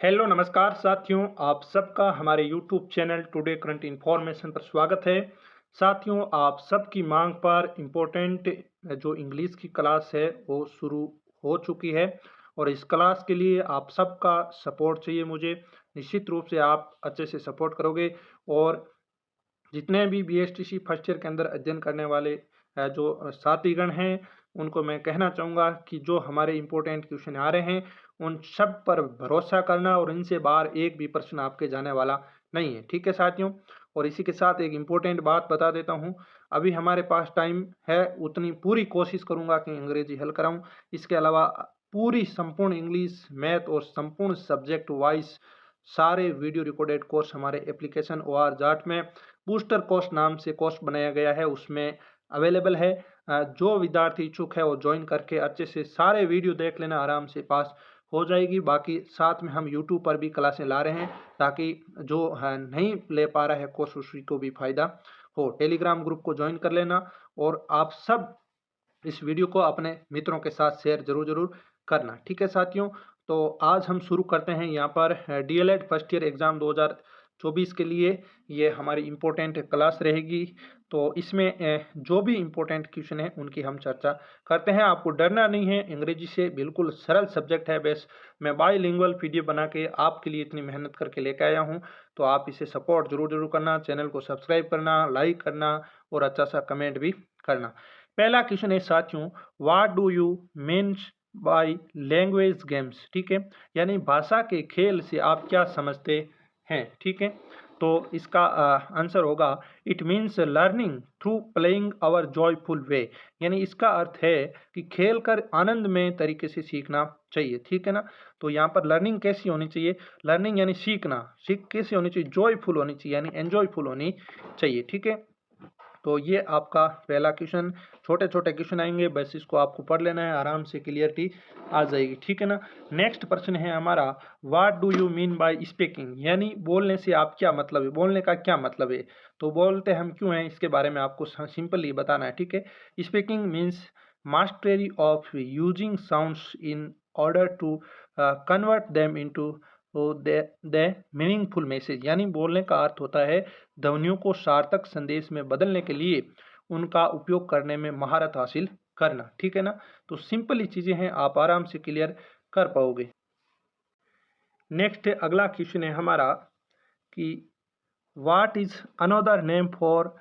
Hello नमस्कार साथियों, आप सबका हमारे YouTube channel today current information पर स्वागत है। साथियों, आप सबकी मांग पर इम्पोर्टेंट जो इंग्लिश की क्लास है वो शुरू हो चुकी है और इस क्लास के लिए आप सबका सपोर्ट चाहिए मुझे। निश्चित रूप से आप अच्छे से सपोर्ट करोगे और जितने भी बीएसटीसी फर्स्ट ईयर के अंदर अध्ययन करने वाले जो साथीगण हैं, उनको मैं कहना चाहूँगा कि जो हमारे इम्पोर्टेंट क्वेश्चन आ रहे हैं, उन सब पर भरोसा करना और इनसे बाहर एक भी प्रश्न आपके जाने वाला नहीं है। ठीक है साथियों? और इसी के साथ एक इम्पोर्टेंट बात बता देता हूँ, अभी हमारे पास टाइम है, उतनी पूरी कोशिश करूँगा कि अंग्रेजी हल कराऊँ। इसके अलावा पूरी संपूर्ण इंग्लिश, मैथ और संपूर्ण सब्जेक्ट वाइज़ सारे वीडियो रिकॉर्डेड कोर्स हमारे एप्लीकेशन ओआर जाट में बूस्टर कोर्स नाम से कोर्स बनाया गया है, उसमें अवेलेबल है। जो विद्यार्थी इच्छुक है वो ज्वाइन करके अच्छे से सारे वीडियो देख लेना, आराम से पास हो जाएगी। बाकी साथ में हम यूट्यूब पर भी क्लासें ला रहे हैं ताकि जो है नहीं ले पा रहा है कोर्स उसी को भी फायदा हो। टेलीग्राम ग्रुप को ज्वाइन कर लेना और आप सब इस वीडियो को अपने मित्रों के साथ शेयर जरूर करना। ठीक है साथियों? तो आज हम शुरू करते हैं यहाँ पर डीएलएड फर्स्ट ईयर एग्जाम 2024 के लिए ये हमारी इम्पोर्टेंट क्लास रहेगी। तो इसमें जो भी इम्पोर्टेंट क्वेश्चन है उनकी हम चर्चा करते हैं। आपको डरना नहीं है, अंग्रेजी से बिल्कुल सरल सब्जेक्ट है। बस मैं बाईलिंगुअल पीडीएफ बना के आपके लिए इतनी मेहनत करके लेके आया हूँ, तो आप इसे सपोर्ट जरूर करना, चैनल को सब्सक्राइब करना, लाइक करना और अच्छा सा कमेंट भी करना। पहला क्वेश्चन है साथियों, what do you means by language games? ठीक है, यानी भाषा के खेल से आप क्या समझते हैं? ठीक है, तो इसका आंसर होगा it means learning through playing our joyful way. यानी इसका अर्थ है कि खेल कर आनंदमय तरीके से सीखना चाहिए। ठीक है ना? तो यहाँ पर लर्निंग कैसी होनी चाहिए? लर्निंग यानी सीखना, सीख कैसी होनी चाहिए? जॉयफुल होनी चाहिए, यानी एंजॉयफुल होनी चाहिए। ठीक है, तो ये आपका पहला क्वेश्चन। छोटे छोटे क्वेश्चन आएंगे, बस इसको आपको पढ़ लेना है, आराम से क्लियरिटी आ जाएगी। ठीक है ना? नेक्स्ट प्रश्न है हमारा, what do you mean by speaking? यानी बोलने से आप क्या मतलब है, बोलने का क्या मतलब है? तो बोलते हम क्यों हैं, इसके बारे में आपको सिंपली बताना है। ठीक है, speaking means mastery of using sounds in order to convert them into the meaningful message. यानी बोलने का अर्थ होता है ध्वनियों को सार्थक संदेश में बदलने के लिए उनका उपयोग करने में महारत हासिल करना। ठीक है ना? तो सिंपल ही चीजें हैं, आप आराम से क्लियर कर पाओगे। नेक्स्ट अगला क्वेश्चन है हमारा कि what is another name for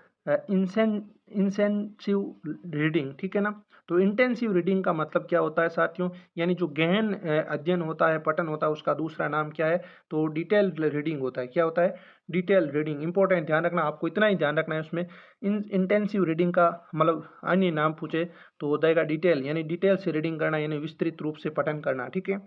intensive reading? ठीक है ना? तो इंटेंसिव रीडिंग का मतलब क्या होता है साथियों? यानी जो गहन अध्ययन होता है, पठन होता है, उसका दूसरा नाम क्या है? तो डिटेल रीडिंग होता है। क्या होता है? Detail reading. इंपॉर्टेंट, ध्यान रखना, आपको इतना ही ध्यान रखना है उसमें। इंटेंसिव रीडिंग का मतलब अन्य नाम पूछे तो हो जाएगा डिटेल, यानी डिटेल से रीडिंग करना, यानी विस्तृत रूप से पठन करना। ठीक है,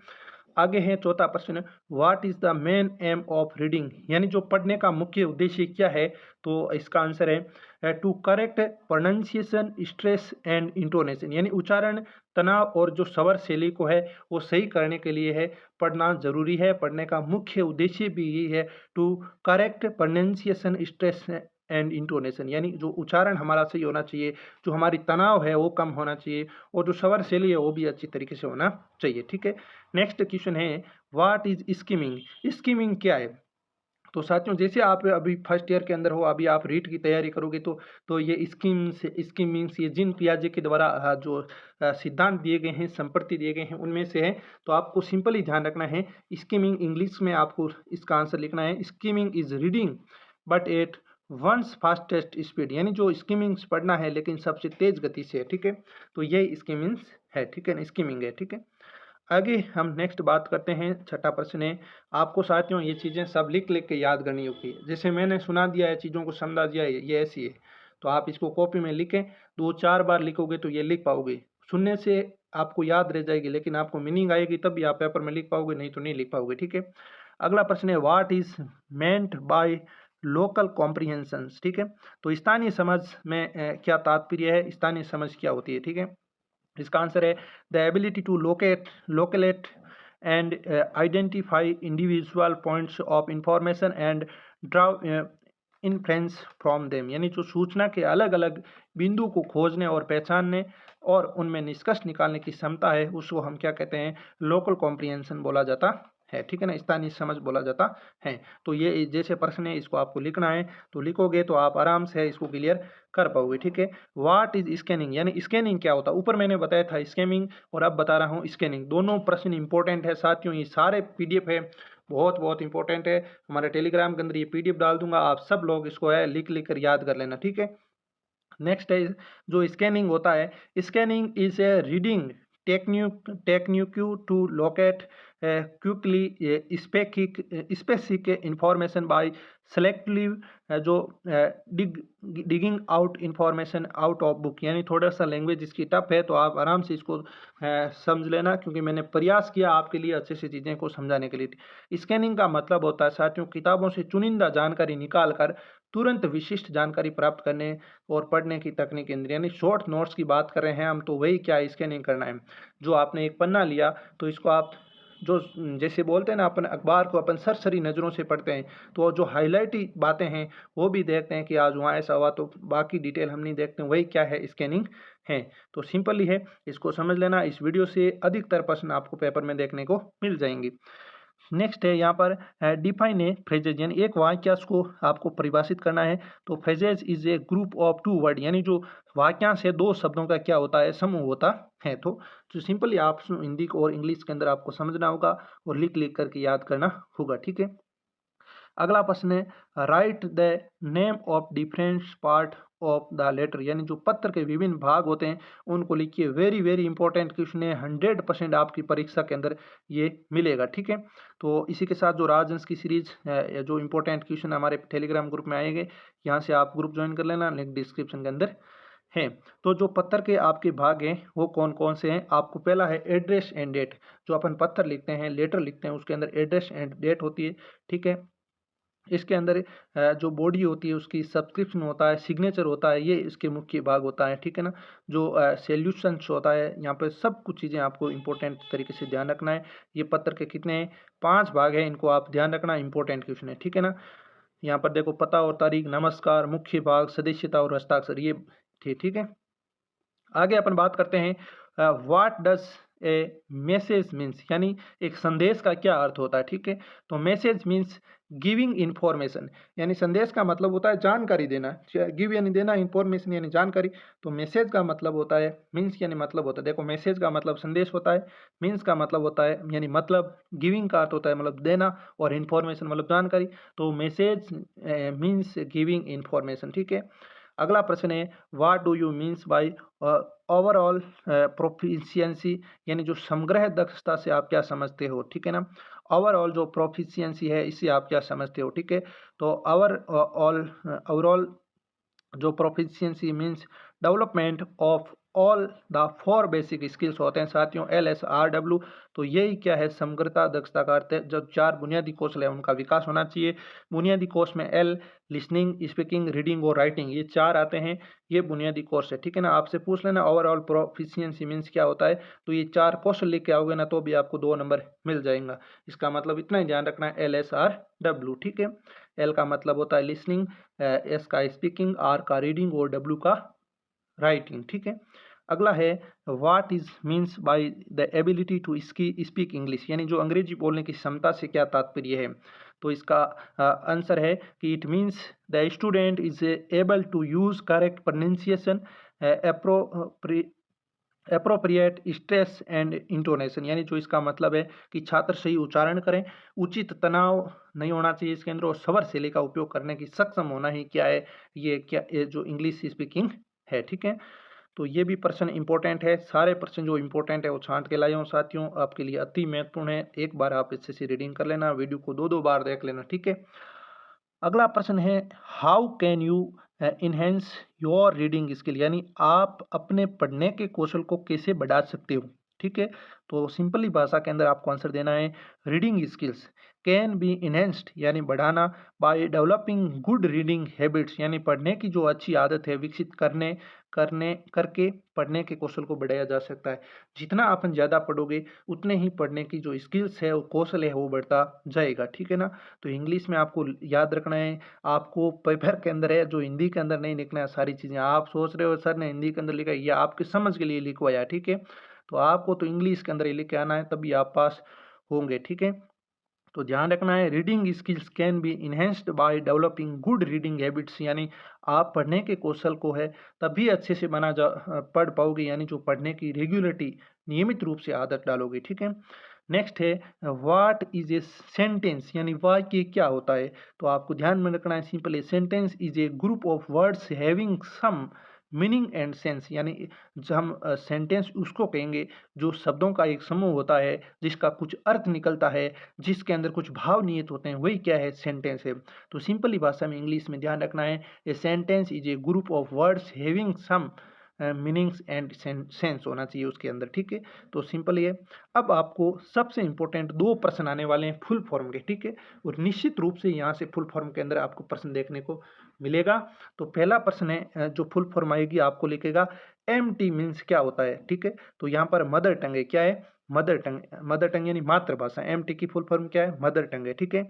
आगे है चौथा प्रश्न, what is the main M of reading? यानी जो पढ़ने का मुख्य उद्देश्य क्या है? तो इसका आंसर है to correct pronunciation, stress and intonation. यानी उच्चारण, तनाव और जो स्वर शैली को है वो सही करने के लिए है पढ़ना जरूरी है। पढ़ने का मुख्य उद्देश्य भी यही है, to correct pronunciation, stress and intonation. यानी जो उच्चारण हमारा सही होना चाहिए, जो हमारी तनाव है वो कम होना चाहिए और जो स्वर शैली है वो भी अच्छी तरीके से होना चाहिए। ठीक है, नेक्स्ट क्वेश्चन है, व्हाट इज स्किमिंग? स्किमिंग क्या है? तो साथियों, जैसे आप अभी फर्स्ट ईयर के अंदर हो, अभी आप रीट की तैयारी करोगे तो ये स्कीमिंग्स ये जिन पियाजे के द्वारा जो सिद्धांत दिए गए हैं, संपत्ति दिए गए हैं, उनमें से है। तो आपको सिंपल ही ध्यान रखना है, स्कीमिंग इंग्लिश में आपको इसका आंसर लिखना है, skimming is reading but at once fastest speed. यानी जो स्कीमिंग्स पढ़ना है लेकिन सबसे तेज गति से है। ठीक है, तो ये स्कीमिंग्स है। ठीक है ना, स्कीमिंग है। ठीक है, आगे हम नेक्स्ट बात करते हैं। छठा प्रश्न है, आपको साथियों ये चीज़ें सब लिख लिख के याद करनी होगी। जैसे मैंने सुना दिया है, चीज़ों को समझा दिया है, ये ऐसी है, तो आप इसको कॉपी में लिखें। 2-4 बार लिखोगे तो ये लिख पाओगे। सुनने से आपको याद रह जाएगी, लेकिन आपको मीनिंग आएगी तभी आप पेपर में लिख पाओगे, नहीं तो नहीं लिख पाओगे। ठीक है, अगला प्रश्न है, what is meant by local comprehensions? ठीक है, तो स्थानीय समझ में क्या तात्पर्य है? स्थानीय समझ क्या होती है? ठीक है, इसका आंसर है the ability to locate and identify individual points of information and draw inference from them. यानी जो सूचना के अलग अलग बिंदु को खोजने और पहचानने और उनमें निष्कर्ष निकालने की क्षमता है, उसको हम क्या कहते हैं? लोकल कॉम्प्रिहेंशन बोला जाता है, ठीक है ना, स्थानीय समझ बोला जाता है। तो ये जैसे प्रश्न है इसको आपको लिखना है, तो लिखोगे तो आप आराम से इसको क्लियर कर पाओगे, ठीक है। व्हाट इज स्कैनिंग, यानी स्कैनिंग क्या होता है, ऊपर मैंने बताया था स्कैमिंग और अब बता रहा हूँ स्कैनिंग। दोनों प्रश्न इंपॉर्टेंट है साथियों, ये सारे पीडीएफ है, बहुत बहुत इंपॉर्टेंट है। हमारे टेलीग्राम के अंदर ये पीडीएफ डाल दूंगा, आप सब लोग इसको है लिख लिख कर याद कर लेना, ठीक है। नेक्स्ट है जो स्कैनिंग होता है, scanning is a reading technique to locate quickly specific information by selective जो digging out information out of book, यानी थोड़ा सा लैंग्वेज इसकी टफ है तो आप आराम से इसको समझ लेना, क्योंकि मैंने प्रयास किया आपके लिए अच्छे से चीज़ें को समझाने के लिए। स्कैनिंग का मतलब होता है साथियों किताबों से चुनिंदा जानकारी निकाल कर तुरंत विशिष्ट जानकारी प्राप्त करने और पढ़ने की तकनीक इंद्र, यानी शॉर्ट नोट्स की बात कर रहे हैं हम, तो वही क्या स्कैनिंग करना है। जो आपने एक पन्ना लिया तो इसको आप जो जैसे बोलते हैं ना अपन अखबार को अपन सरसरी नज़रों से पढ़ते हैं, तो जो हाईलाइट बातें हैं वो भी देखते हैं कि आज वहाँ ऐसा हुआ, तो बाकी डिटेल हम नहीं देखते, वही क्या है स्कैनिंग है। तो सिंपल ही है, इसको समझ लेना। इस वीडियो से अधिकतर प्रश्न आपको पेपर में देखने को मिल जाएंगे। नेक्स्ट है यहाँ पर डिफाइन ए फ्रेजेज, यानी एक वाक्यांश को आपको परिभाषित करना है। तो phrases is a group of two word, यानी जो वाक्यांश है दो शब्दों का क्या होता है, समूह होता है। तो जो सिंपली आप हिंदी और इंग्लिश के अंदर आपको समझना होगा और लिख लिख करके याद करना होगा, ठीक है। अगला प्रश्न है write the name of different part of the letter, यानी जो पत्र के विभिन्न भाग होते हैं उनको लिखिए। वेरी वेरी इंपॉर्टेंट क्वेश्चन है, 100% आपकी परीक्षा के अंदर ये मिलेगा, ठीक है। तो इसी के साथ जो राजहंस की सीरीज जो इंपॉर्टेंट क्वेश्चन हमारे टेलीग्राम ग्रुप में आएंगे, यहाँ से आप ग्रुप ज्वाइन कर लेना, लिंक डिस्क्रिप्शन के अंदर है। तो जो पत्थर के आपके भाग हैं वो कौन कौन से हैं, आपको पहला है एड्रेस एंड डेट। जो अपन पत्थर लिखते हैं, लेटर लिखते हैं, उसके अंदर एड्रेस एंड डेट होती है, ठीक है। इसके अंदर जो बॉडी होती है उसकी सब्सक्रिप्शन होता है, सिग्नेचर होता है, ये इसके मुख्य भाग होता है, ठीक है ना। जो सॉल्यूशंस होता है, यहाँ पर सब कुछ चीज़ें आपको इंपॉर्टेंट तरीके से ध्यान रखना है। ये पत्र के कितने 5 भाग हैं, इनको आप ध्यान रखना, इंपॉर्टेंट क्वेश्चन है, ठीक है ना। यहाँ पर देखो पता और तारीख, नमस्कार, मुख्य भाग, सदस्यता और हस्ताक्षर, ये थे, ठीक है। आगे अपन बात करते हैं what does a message means, यानी एक संदेश का क्या अर्थ होता है, ठीक है। तो मैसेज मीन्स गिविंग इंफॉर्मेशन, यानी संदेश का मतलब होता है जानकारी देना। गिव यानी देना, इंफॉर्मेशन यानी जानकारी। तो मैसेज का मतलब होता है, मीन्स यानी मतलब होता है। देखो मैसेज का मतलब संदेश होता है, मीन्स का मतलब होता है यानी मतलब, गिविंग का अर्थ होता है मतलब देना, और इंफॉर्मेशन मतलब जानकारी। तो मैसेज मीन्स गिविंग इंफॉर्मेशन, ठीक है। अगला प्रश्न है what do you means by overall proficiency, यानी जो समग्र दक्षता से आप क्या समझते हो, ठीक है ना। ओवरऑल जो प्रोफिशिएंसी है इससे आप क्या समझते हो, ठीक है। तो ओवरऑल जो proficiency means development of all the 4 basic skills होते हैं साथियों, LSRW। तो यही क्या है, समग्रता दक्षता का अर्थ है। जो 4 बुनियादी कौशल है उनका विकास होना चाहिए। बुनियादी कोर्स में L लिसनिंग, स्पीकिंग, रीडिंग और राइटिंग, ये 4 आते हैं, ये बुनियादी कोर्स है, ठीक है ना। आपसे पूछ लेना ओवरऑल प्रोफिशिएंसी मीन्स क्या होता है, तो ये 4 कौशल लेके आओगे ना तो भी आपको 2 नंबर मिल जाएगा। इसका मतलब इतना ही ध्यान रखना है, LSRW, ठीक है। L का मतलब होता है लिसनिंग, S का स्पीकिंग, R का रीडिंग और W का राइटिंग, ठीक है। अगला है what is means by the ability to speak English, यानी जो अंग्रेजी बोलने की क्षमता से क्या तात्पर्य है। तो इसका आंसर है कि it means the student is able to use correct pronunciation, appropriate stress and intonation, यानी जो इसका मतलब है कि छात्र सही उच्चारण करें, उचित तनाव नहीं होना चाहिए इसके अंदर, और स्वर शैली का उपयोग करने की सक्षम होना ही क्या है, ये जो इंग्लिश स्पीकिंग है, ठीक है। तो ये भी प्रश्न इंपॉर्टेंट है, सारे प्रश्न जो इंपॉर्टेंट है वो छांट के लाए हूँ साथियों, आपके लिए अति महत्वपूर्ण है। एक बार आप अच्छे से रीडिंग कर लेना, वीडियो को 2-2 बार देख लेना, ठीक है। अगला प्रश्न है how can you enhance your reading skill, यानी आप अपने पढ़ने के कौशल को कैसे बढ़ा सकते हो, ठीक है। तो सिंपली भाषा के अंदर आपको आंसर देना है reading skills can be enhanced, यानी बढ़ाना, by developing good reading habits, यानी पढ़ने की जो अच्छी आदत है विकसित करने करने करके पढ़ने के कौशल को बढ़ाया जा सकता है। जितना अपन ज़्यादा पढ़ोगे उतने ही पढ़ने की जो स्किल्स है वो कौशल है वो बढ़ता जाएगा, ठीक है ना। तो इंग्लिश में आपको याद रखना है, आपको पेपर के अंदर है जो हिंदी के अंदर नहीं लिखना है सारी चीज़ें। आप सोच रहे हो सर ने हिंदी के अंदर लिखा है, ये आपकी समझ के लिए लिखवाया, ठीक है। तो आपको तो इंग्लिश के अंदर ही लिख के आना है, तभी आप पास होंगे, ठीक है। तो ध्यान रखना है, reading skills can be enhanced by developing good reading habits, यानी आप पढ़ने के कौशल को है तभी अच्छे से पढ़ पाओगे, यानी जो पढ़ने की रेगुलरिटी नियमित रूप से आदत डालोगे। ठीक है। नेक्स्ट है व्हाट इज ए सेंटेंस, यानी वाक्य क्या होता है। तो आपको ध्यान में रखना है, simple a sentence is a group of words having some meaning and sense, यानी जब हम सेंटेंस उसको कहेंगे जो शब्दों का एक समूह होता है जिसका कुछ अर्थ निकलता है, जिसके अंदर कुछ भाव निहित होते हैं, वही क्या है, सेंटेंस है। तो सिंपली भाषा में इंग्लिश में ध्यान रखना है, a sentence is a group of words having some meanings and sense होना चाहिए उसके अंदर। ठीक है। तो सिंपल ये। अब आपको सबसे इंपॉर्टेंट 2 प्रश्न आने वाले हैं फुल फॉर्म के। ठीक है। और निश्चित रूप से यहाँ से फुल फॉर्म के अंदर आपको प्रश्न देखने को मिलेगा। तो पहला प्रश्न है जो फुल फॉर्म आएगी आपको लिखेगा एमटी मीन्स क्या होता है। ठीक है। तो यहाँ पर मदर टंग है, क्या है, मदर टंग, मदर टंग यानी मातृभाषा। एमटी की फुल फॉर्म क्या है, मदर टंग है। ठीक है।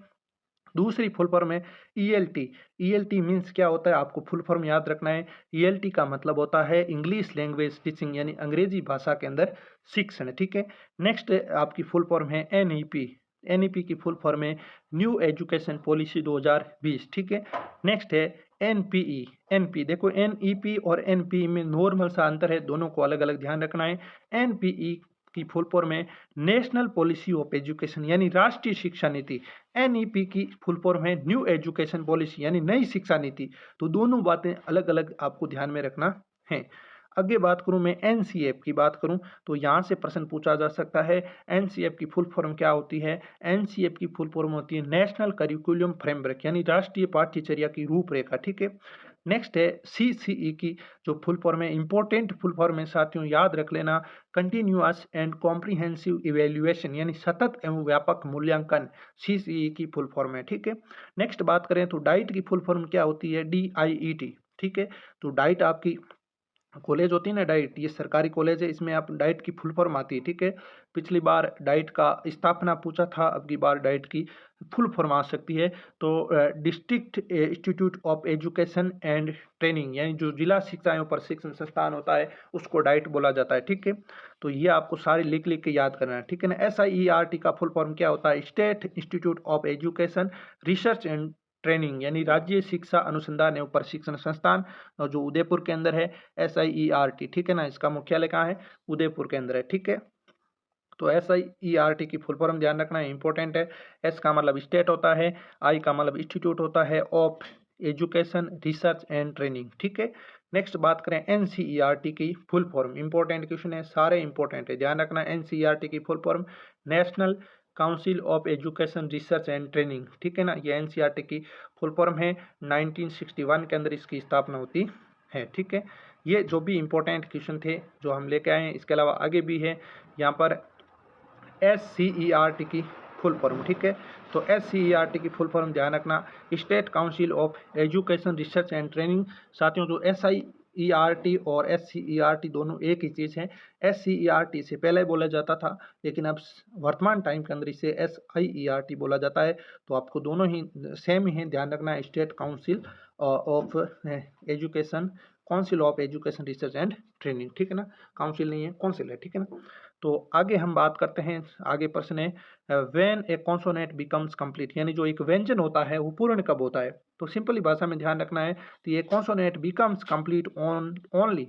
दूसरी फुल फॉर्म है ईएलटी। ईएलटी मीन्स क्या होता है, आपको फुल फॉर्म याद रखना है। ईएलटी का मतलब होता है इंग्लिश लैंग्वेज टीचिंग, यानी अंग्रेजी भाषा के अंदर शिक्षण। ठीक है। नेक्स्ट आपकी फुल फॉर्म है एनईपी। एनईपी की फुल फॉर्म है न्यू एजुकेशन पॉलिसी 2020। ठीक है। नेक्स्ट है एनपीई। एनपी देखो, एनईपी और एनपीई में नॉर्मल सा अंतर है, दोनों को अलग अलग ध्यान रखना है। एनपीई की फुल फॉर्म है नेशनल पॉलिसी ऑफ एजुकेशन, यानी राष्ट्रीय शिक्षा नीति। एनईपी की फुल फॉर्म है न्यू एजुकेशन पॉलिसी, यानी नई शिक्षा नीति। तो दोनों बातें अलग अलग आपको ध्यान में रखना है। आगे बात करूं मैं एनसीएफ की बात करूं तो यहां से प्रश्न पूछा जा सकता है एनसीएफ की फुल फॉर्म क्या होती है। एनसीएफ की फुल फॉर्म होती है नेशनल करिकुलम फ्रेमवर्क, यानी राष्ट्रीय पाठ्यचर्या की रूपरेखा। ठीक है। नेक्स्ट है सीसीई की जो फुल फॉर्म है, इंपॉर्टेंट फुल फॉर्म है साथियों, याद रख लेना, कंटिन्यूअस एंड कॉम्प्रिहेंसिव इवेल्युएशन, यानी सतत एवं व्यापक मूल्यांकन सीसीई की फुल फॉर्म है। ठीक है। नेक्स्ट बात करें तो डाइट की फुल फॉर्म क्या होती है, डीआईईटी। ठीक है। तो डाइट आपकी कॉलेज होती है ना, डाइट, ये सरकारी कॉलेज है, इसमें आप डाइट की फुल फॉर्म आती है। ठीक है। पिछली बार डाइट का स्थापना पूछा था, अब की बार डाइट की फुल फॉर्म आ सकती है। तो district institute of education and training, यानी जो जिला शिक्षा एवं प्रशिक्षण संस्थान होता है उसको डाइट बोला जाता है। ठीक है। तो ये आपको सारे लिख लिख के याद करना है। ठीक है ना। SIERT का फुल फॉर्म क्या होता है, state institute of education research and training, यानी राज्य शिक्षा अनुसंधान एवं प्रशिक्षण संस्थान, और जो उदयपुर के अंदर है SIERT। ठीक है ना। इसका मुख्यालय कहाँ है, उदयपुर के अंदर है। ठीक है। तो SIERT की फुल फॉर्म ध्यान रखना है, इंपॉर्टेंट है। एस का मतलब स्टेट होता है, आई का मतलब इंस्टीट्यूट होता है of education research and training. ठीक है। नेक्स्ट बात करें NCERT की फुल फॉर्म, इंपॉर्टेंट क्वेश्चन है, सारे इंपॉर्टेंट है, ध्यान रखना। NCERT की full form national council of education research and training. ठीक है ना। ये NCERT की फुल फॉर्म है, 1961 के अंदर इसकी स्थापना होती है। ठीक है। ये जो भी इंपॉर्टेंट क्वेश्चन थे जो हम लेके आए हैं, इसके अलावा आगे भी है यहाँ पर SCERT की फुल फॉर्म। ठीक है। तो SCERT की फुल फॉर्म ध्यान रखना, state council of education research and training. साथियों जो SIERT और SCERT दोनों एक ही चीज़ है। SCERT से पहले बोला जाता था, लेकिन अब वर्तमान टाइम के अंदर इसे SIERT बोला जाता है। तो आपको दोनों ही सेम ही है, ध्यान रखना, state council of education, council of education research and training. ठीक है ना। काउंसिल नहीं है, काउंसिल है। ठीक है ना। तो आगे हम बात करते हैं, आगे प्रश्न है when A consonant becomes complete, यानी जो एक व्यंजन होता है वो पूर्ण कब होता है। तो सिंपली भाषा में ध्यान रखना है, तो ये consonant becomes complete only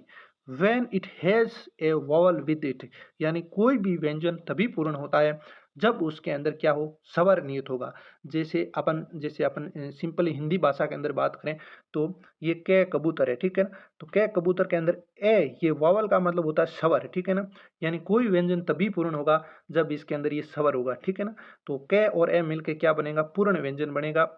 when it has a vowel with it, यानी कोई भी व्यंजन तभी पूर्ण होता है जब उसके अंदर क्या हो, स्वर निहित होगा। जैसे अपन सिंपली हिंदी भाषा के अंदर बात करें तो ये कै कबूतर है। ठीक है ना। तो कै कबूतर के अंदर ए, ये वावल का मतलब होता है स्वर। ठीक है ना। यानी कोई व्यंजन तभी पूर्ण होगा जब इसके अंदर ये स्वर होगा। ठीक है ना। तो कै और ए मिलके क्या बनेगा, पूर्ण व्यंजन बनेगा।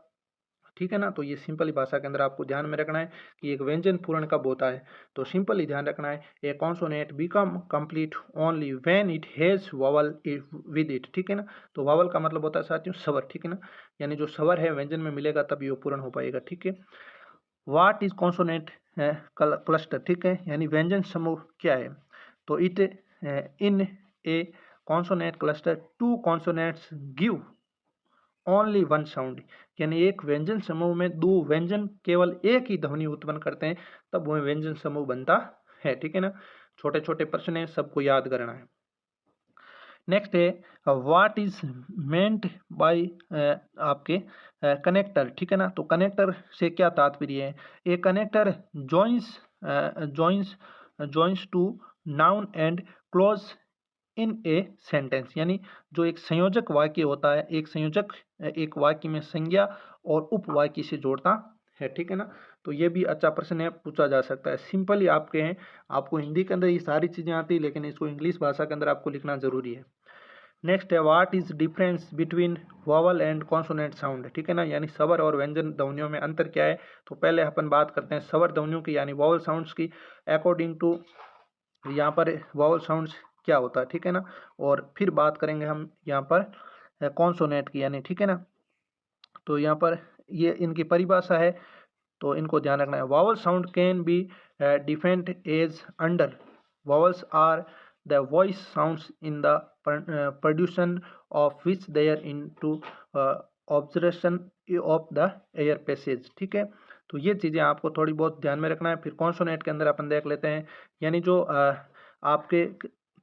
ठीक है ना। तो ये सिंपली भाषा के अंदर आपको ध्यान में रखना है कि एक व्यंजन पूर्ण कब होता है। तो सिंपली ध्यान रखना है, a consonant become complete only when it has vowel with it. ठीक है ना। तो वावल का मतलब होता है साथियों स्वर। ठीक है ना। यानी जो स्वर है व्यंजन में मिलेगा तभी वो पूर्ण हो पाएगा। ठीक है। What is consonant cluster. ठीक है। यानी व्यंजन समूह क्या है। तो it in a consonant cluster two consonants give only one sound, यानी एक व्यंजन समूह में दो व्यंजन केवल एक ही ध्वनि उत्पन्न करते हैं तब वह व्यंजन समूह बनता है। ठीक है ना। छोटे छोटे प्रश्न है, सबको याद करना है। नेक्स्ट है व्हाट इज मेंट बाय आपके कनेक्टर, ठीक है ना। तो कनेक्टर से क्या तात्पर्य है? A connector joins joins joins two noun and clause in a sentence, यानी जो एक संयोजक वाक्य होता है, एक संयोजक एक वाक्य में संज्ञा और उपवाक्य से जोड़ता है, ठीक है ना। तो ये भी अच्छा प्रश्न है, पूछा जा सकता है। सिंपली आपके हैं, आपको हिंदी के अंदर ये सारी चीजें आती है, लेकिन इसको इंग्लिश भाषा के अंदर आपको लिखना जरूरी है। नेक्स्ट है what is difference between vowel and consonant sound, ठीक है ना, यानी स्वर और व्यंजन ध्वनियों में अंतर क्या है। तो पहले अपन बात करते हैं स्वर ध्वनियों की, यानी वॉवल साउंड्स की। अकॉर्डिंग टू यहाँ पर वॉवल साउंड्स क्या होता है, ठीक है ना। और फिर बात करेंगे हम यहाँ पर कॉन्सोनेंट की, यानी ठीक है ना। तो यहाँ पर ये इनकी परिभाषा है, तो इनको ध्यान रखना है। Vowel sound can be defined as under vowels are the voice sounds in the production of which they are into observation of the air passage, ठीक है। तो ये चीजें आपको थोड़ी बहुत ध्यान में रखना है। फिर कॉन्सोनेंट के अंदर अपन देख लेते हैं, यानी जो आपके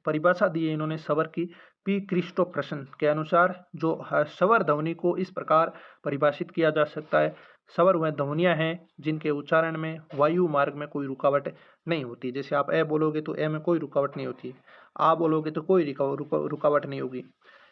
परिभाषा दी है इन्होंने स्वर की, पी क्रिस्टोफरसन के अनुसार जो स्वर ध्वनि को इस प्रकार परिभाषित किया जा सकता है। स्वर वह ध्वनियां हैं जिनके उच्चारण में वायु मार्ग में कोई रुकावट नहीं होती। जैसे आप ए बोलोगे तो ए में कोई रुकावट नहीं होती, आ बोलोगे तो कोई रुकावट नहीं होगी,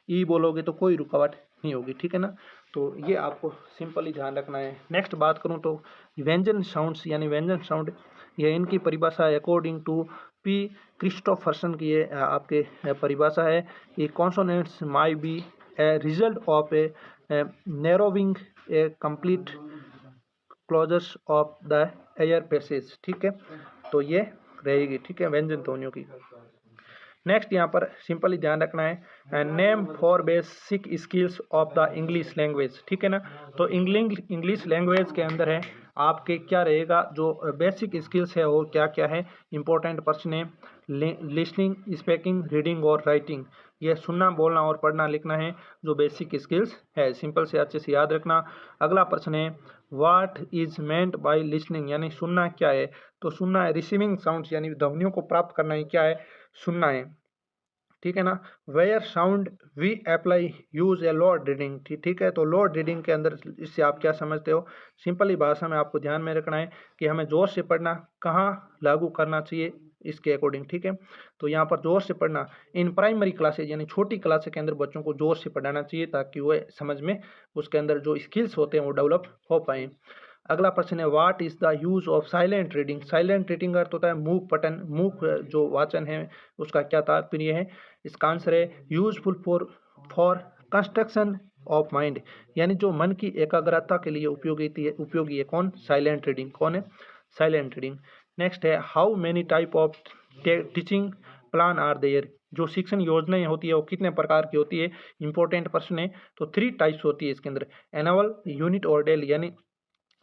ई बोलोगे तो कोई रुकावट नहीं होगी, ठीक है ना। तो ये आपको सिंपली ध्यान रखना है। नेक्स्ट बात करूं तो व्यंजन साउंड्स, यानी व्यंजन साउंड, ये इनकी परिभाषा है अकॉर्डिंग टू पी क्रिस्टोफरसन की ये आपके परिभाषा है। ये consonants may be a result of a narrowing a complete closures of the air passage, ठीक है। तो ये रहेगी, ठीक है, व्यंजन ध्वनियों की। नेक्स्ट यहाँ पर सिंपली ध्यान रखना है name for basic skills of the English language, ठीक है ना। तो इंग्लिश लैंग्वेज के अंदर है आपके क्या रहेगा, जो बेसिक स्किल्स है वो क्या क्या है। इंपॉर्टेंट प्रश्न है, लिसनिंग, स्पीकिंग, रीडिंग और राइटिंग। ये सुनना, बोलना और पढ़ना लिखना है जो बेसिक स्किल्स है। सिंपल से अच्छे से याद रखना। अगला प्रश्न है what is meant by listening, यानी सुनना क्या है। तो सुनना है रिसीविंग साउंड्स, यानी ध्वनियों को प्राप्त करना ही क्या है, सुनना है, ठीक है ना। Where sound we apply use a loud reading, ठीक है। तो लॉर्ड रीडिंग के अंदर इससे आप क्या समझते हो? सिंपली भाषा में आपको ध्यान में रखना है कि हमें जोर से पढ़ना कहाँ लागू करना चाहिए इसके अकॉर्डिंग, ठीक है। तो यहाँ पर जोर से पढ़ना इन प्राइमरी क्लासेज, यानी छोटी क्लास के अंदर बच्चों को जोर से पढ़ाना चाहिए ताकि वह समझ में उसके अंदर जो स्किल्स होते हैं वो डेवलप हो पाए। अगला प्रश्न है what is the use of silent reading. Silent reading अर्थ होता है मूक पठन, मूक जो वाचन है उसका क्या तात्पर्य है। इसका आंसर है useful for construction of mind, यानी जो मन की एकाग्रता के लिए उपयोगी है कौन? Silent reading. कौन है? Silent reading. नेक्स्ट है how many type of teaching plan are there. जो शिक्षण योजनाएं होती है वो कितने प्रकार की होती है? इंपॉर्टेंट प्रश्न है। तो 3 टाइप्स होती है इसके अंदर, एनुअल, यूनिट और डेली, यानी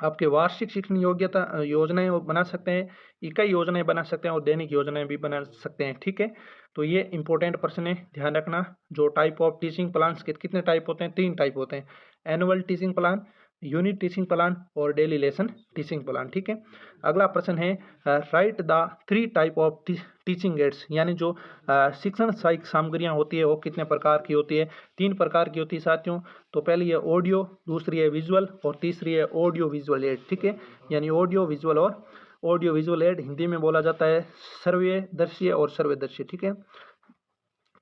आपके वार्षिक शिक्षण योग्यता योजनाएं वो बना सकते हैं, इकाई योजनाएं बना सकते हैं और दैनिक योजनाएं भी बना सकते हैं, ठीक है। तो ये इंपॉर्टेंट प्रश्न है, ध्यान रखना। जो टाइप ऑफ टीचिंग प्लान के कितने टाइप होते हैं? 3 टाइप होते हैं, annual teaching plan, unit teaching plan और डेली लेसन टीचिंग प्लान, ठीक है। अगला प्रश्न है write the 3 type of teaching ads, यानी जो शिक्षण सहायक सामग्रियां होती है वो कितने प्रकार की होती है? 3 प्रकार की होती है साथियों। तो पहली है ऑडियो, दूसरी है विजुअल और तीसरी है ऑडियो विजुअल एड, ठीक है। यानी ऑडियो विजुअल और ऑडियो विजुअल एड हिंदी में बोला जाता है सर्वदर्शी और सर्वदर्शी, ठीक है।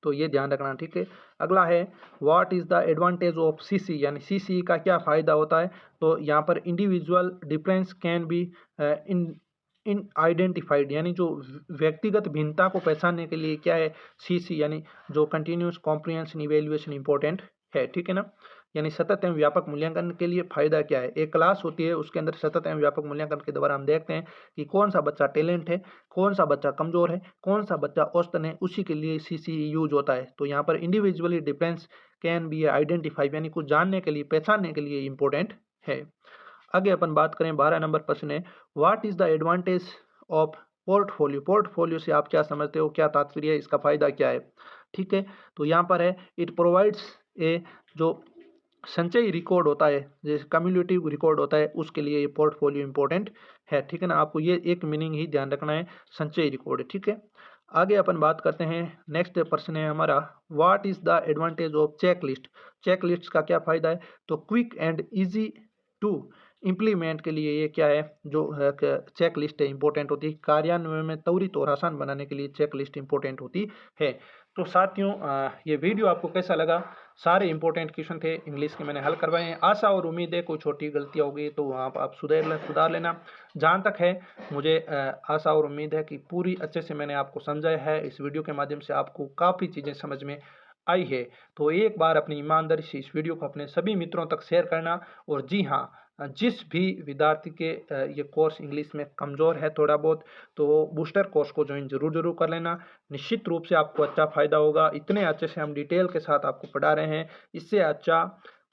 तो ये ध्यान रखना, ठीक है। अगला है what is the advantage of CC, यानी सीसी का क्या फायदा होता है। तो यहाँ पर individual difference can be in identified, यानी जो व्यक्तिगत भिन्नता को पहचानने के लिए क्या है? सीसी, यानी जो कंटिन्यूस कॉम्प्रिहेंशन इवेल्युएशन इंपॉर्टेंट है, ठीक है ना। यानी सतत एवं व्यापक मूल्यांकन के लिए फायदा क्या है? एक क्लास होती है उसके अंदर सतत एवं व्यापक मूल्यांकन के द्वारा हम देखते हैं कि कौन सा बच्चा टैलेंट है, कौन सा बच्चा कमजोर है, कौन सा बच्चा औसतन है, उसी के लिए सीसी यूज होता है। तो यहाँ पर individually difference can be identify, यानी कुछ जानने के लिए, पहचानने के लिए इंपॉर्टेंट है। आगे अपन बात करें 12 नंबर प्रश्न है what is the advantage of portfolio. Portfolio से आप क्या समझते हो, क्या तात्पर्य है, इसका फायदा क्या है, ठीक है। तो यहाँ पर है इट प्रोवाइड्स ए जो संचयी रिकॉर्ड होता है, जैसे कम्युलेटिव रिकॉर्ड होता है, उसके लिए ये पोर्टफोलियो इंपॉर्टेंट है, ठीक है ना। आपको ये एक मीनिंग ही ध्यान रखना है, संचयी रिकॉर्ड, ठीक है। आगे अपन बात करते हैं। नेक्स्ट प्रश्न है हमारा, what is the advantage of checklist. Checklist का क्या फायदा है? तो quick and easy to implement के लिए ये क्या है, जो चेक लिस्ट है इंपॉर्टेंट होती है। कार्यान्वयन में त्वरित और आसान बनाने के लिए चेक लिस्ट इंपॉर्टेंट होती है। तो साथियों, ये वीडियो आपको कैसा लगा? सारे इंपॉर्टेंट क्वेश्चन थे इंग्लिश के, मैंने हल करवाए हैं। आशा और उम्मीद है कोई छोटी गलतियाँ होगी तो वहाँ आप सुधार लेना। जहाँ तक है मुझे आशा और उम्मीद है कि पूरी अच्छे से मैंने आपको समझाया है। इस वीडियो के माध्यम से आपको काफ़ी चीज़ें समझ में आई है। तो एक बार अपनी ईमानदारी से इस वीडियो को अपने सभी मित्रों तक शेयर करना। और जी हाँ, जिस भी विद्यार्थी के ये कोर्स इंग्लिश में कमज़ोर है थोड़ा बहुत, तो बूस्टर कोर्स को ज्वाइन जरूर कर लेना। निश्चित रूप से आपको अच्छा फ़ायदा होगा। इतने अच्छे से हम डिटेल के साथ आपको पढ़ा रहे हैं, इससे अच्छा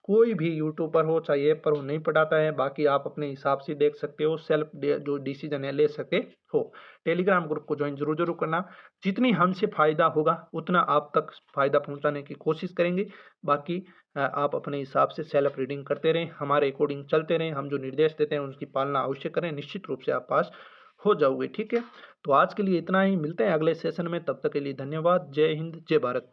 कोई भी यूट्यूबर हो चाहे ऐप पर हो नहीं पढ़ाता है। बाकी आप अपने हिसाब से देख सकते हो, सेल्फ जो डिसीजन है ले सकते हो। टेलीग्राम ग्रुप को ज्वाइन जरूर करना। जितनी हमसे फ़ायदा होगा उतना आप तक फ़ायदा पहुंचाने की कोशिश करेंगे। बाकी आप अपने हिसाब से सेल्फ रीडिंग करते रहें, हमारे अकॉर्डिंग चलते रहें। हम जो निर्देश देते हैं उसकी पालना अवश्य करें, निश्चित रूप से आप पास हो जाओगे। ठीक है, तो आज के लिए इतना ही। मिलते हैं अगले सेशन में, तब तक के लिए धन्यवाद। जय हिंद, जय भारत।